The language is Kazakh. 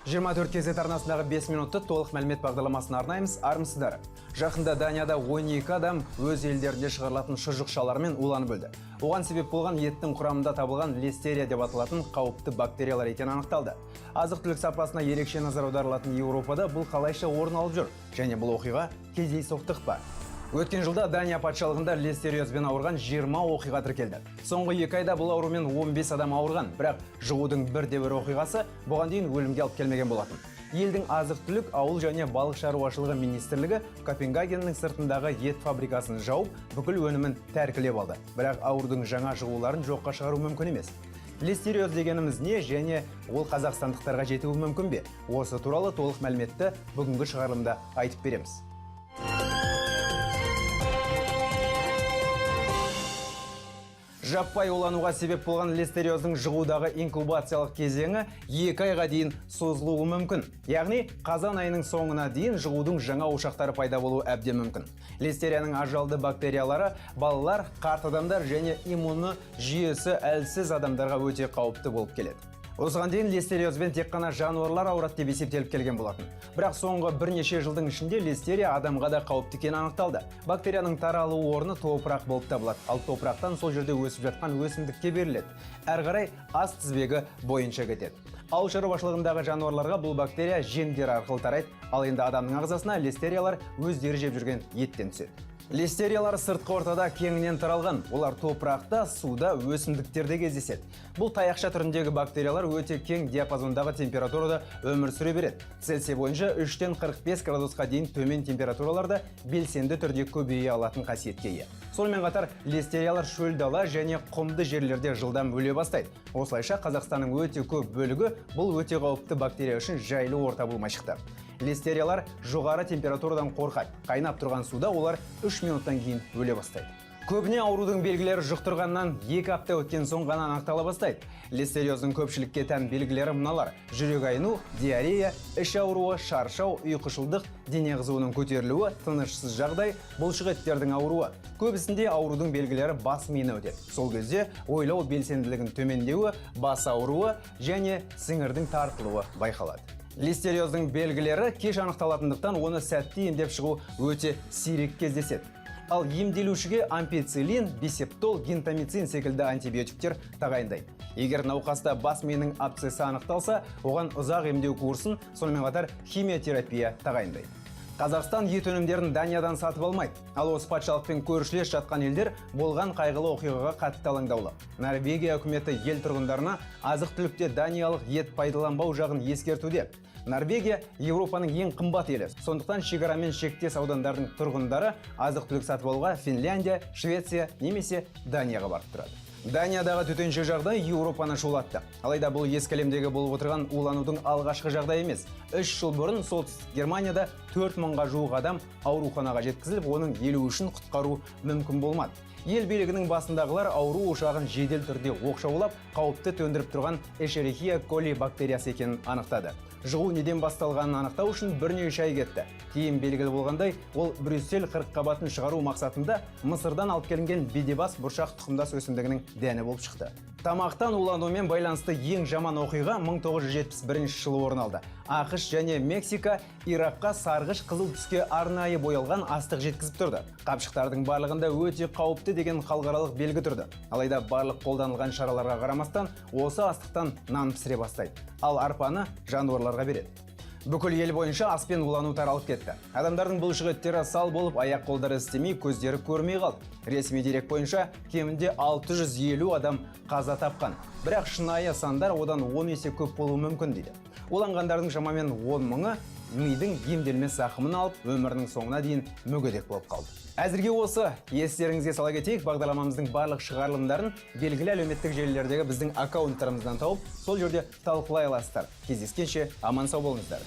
24 кезет арнасындағы 5 минутты толық мәлімет бағдарламасын арнаймыз. Армысыздар. Жақында Данияда 12 адам өз елдерінде шығарылатын шұжықшалармен уланып өлді. Оған себеп болған еттің құрамында табылған листерия деп аталатын қауіпті бактериялар екені анықталды. Азық-түлік сапасына ерекше назар аударылатын Еуропада бұл қалайша орын алып жүр, және бұл оқиға кездейсоқтық па? Өткен жылда Дания патшалығында листериозбен ауырған 20 оқиға тіркелді. Соңғы 2 айда бұл аурумен 15 адам ауырған, бірақ жұғудың бірде-бір оқиғасы бұған дейін өлімге алып келмеген болатын. Елдің азық-түлік, ауыл және балық шаруашылығы министрлігі Копенгагеннің сыртындағы ет фабрикасын жауып, бүкіл өнімін тәркілеп алды. Бірақ аурудың жаңа жұғуларын жоққа шығару мүмкін емес. Листериоз дегеніміз не, және ол қазақстандықтарға жетуі мүмкін бе? Осы туралы толық мәліметті бүгінгі шығарылымда айтып береміз. Жаппай улануға себеп болған листериоздың жұғудағы инкубациялық кезеңі 2 айға дейін созылуы мүмкін. Яғни, қазан айының соңына дейін жұғудың жаңа ошақтары пайда болуы әбден мүмкін. Листерияның ажалды бактериялары балалар, қарт адамдар және иммуны жүйесі әлсіз адамдарға өте қауіпті болып келеді. Осыған дейін листериозбен тек қана жануарлар ауырады деп есептеліп келген болатын. Бірақ соңғы бірнеше жылдың ішінде листерия адамға да қауіпті екені анықталды. Бактерияның таралу орны топырақ болып табылады, ал топырақтан сол жерде өсіп жатқан өсімдікке беріледі. Әрі қарай ас тізбегі бойынша кетеді. Ауыл шаруашылығындағы жануарларға бұл бактерия жемдер арқылы тарайды, ал енді адамның ағзасына листериялар өздері жеп жүрген еттен түседі. Листериялар сыртқы ортада кеңінен таралған. Олар топырақта, суда, өсімдіктерде кездеседі. Бұл таяқша түріндегі бактериялар өте кең диапазондағы температурада өмір сүре береді. Цельсий бойынша 3-тен 45 градусқа дейін төмен температураларда белсенді түрде көбейе алатын қасиетке ие. Сонымен қатар листериялар шөл дала және құмды жерлерде жылдам өле бастайды. Осылайша Қазақстанның өте көп бөлігі бұл өте қауіпті бактерия үшін жайлы орта болмай шықты. Листериялар жоғары температурадан қорқады. Қайнап тұрған суда олар 3 минуттан кейін өле бастайды. Көбіне аурудың белгілері жұқтырғаннан 2 апта өткен соң ғана анықтала бастайды. Листериоздың көпшілікке тән белгілері мыналар: жүрек айну, диарея, іш ауруы, шаршау, ұйқышылдық, дене қызуының көтерілуі, тынышсыз жағдай, бұлшық еттердің ауруы. Көбісінде аурудың белгілері бас миына өтеді. Сол кезде ойлау белсенділігінің төмендеуі, бас ауруы және сіңірдің тартылуы байқалады. Листериоздың белгілері кеш анықталатындықтан оны сәтті емдеп шығу өте сирек кездеседі. Ал емделушіге ампицилин, бисептол, гентамицин секілді антибиотиктер тағайындайды. Егер науқаста бас миының абсцесі анықталса, оған ұзақ емдеу курсын, сонымен қатар химиотерапия тағайындайды. Қазақстан ет өнімдерін Даниядан сатып алмайды. Ал осы патшалықпен көршілес жатқан елдер болған қайғылы оқиғаға қатты алаңдаулы. Норвегия үкіметі ел тұрғындарына азық-түлікте даниялық ет пайдаланбау жағын ескертуде. Норвегия Еуропаның ең қымбат елі. Сондықтан шекарамен шектес аудандардың тұрғындары азық-түлік сатып алуға Финляндия, Швеция немесе Данияға барып тұрады. Даниядағы төтенше жағдай Еуропаны шулатты. Алайда бұл ескі әлемдегі болып отырған уланудың алғашқы жағдайы емес. 3 жыл бұрын солтүстік Германияда 4 мыңға жуық адам ауруханаға жеткізіліп, оның 50-шін құтқару мүмкін болмады. Ел билігінің басындағылар ауру ошағын жедел түрде оқшаулап, қауіпті төндіріп тұрған Escherichia coli бактериясы екенін анықтады. Жұғу неден басталғанын анықтау үшін бірнеше ай кетті. Кейін белгілі болғандай, ол Брюссель қырыққабатын шығару мақсатында Мысырдан алып келінген бедебас бұршақ тұқымдас өсімдігінің дәні болып шықты. Тамақтан уланумен байланысты ең жаман оқиға 1971 жылы орын алды. ақш және Мексика Иракқа сарғыш қызыл түске арнайы боялған астық жеткізіп тұрды. Қапшықтардың барлығында өте қауіпті деген халықаралық белгі тұрды. Алайда барлық қолданылған шараларға қарамастан осы астықтан нан пісіре бастайды. Ал арпаны жануарларға береді. Бүкіл ел бойынша аспен улану таралып кетті. Адамдардың бұлшық еттері сал болып, аяқ қолдары істемей, көздері көрмей қалды. Ресми дерек бойынша кемінде 650 адам қаза тапқан. Бірақ шынайы сандар одан 10 есе көп болуы мүмкін дейді. Уланғандардың шамамен 10 мыңы мидың емделмес зақымын алып, өмірінің соңына дейін мүгедек болып қалды. Әзірге осы. Естеріңізге сала кетейік, бағдарламамыздың барлық шығарылымдарын белгілі әлеуметтік желілердегі біздің аккаунттарымыздан тауып, сол жерде талқылай аласыздар. Кездескенше аман сау болыңыздар.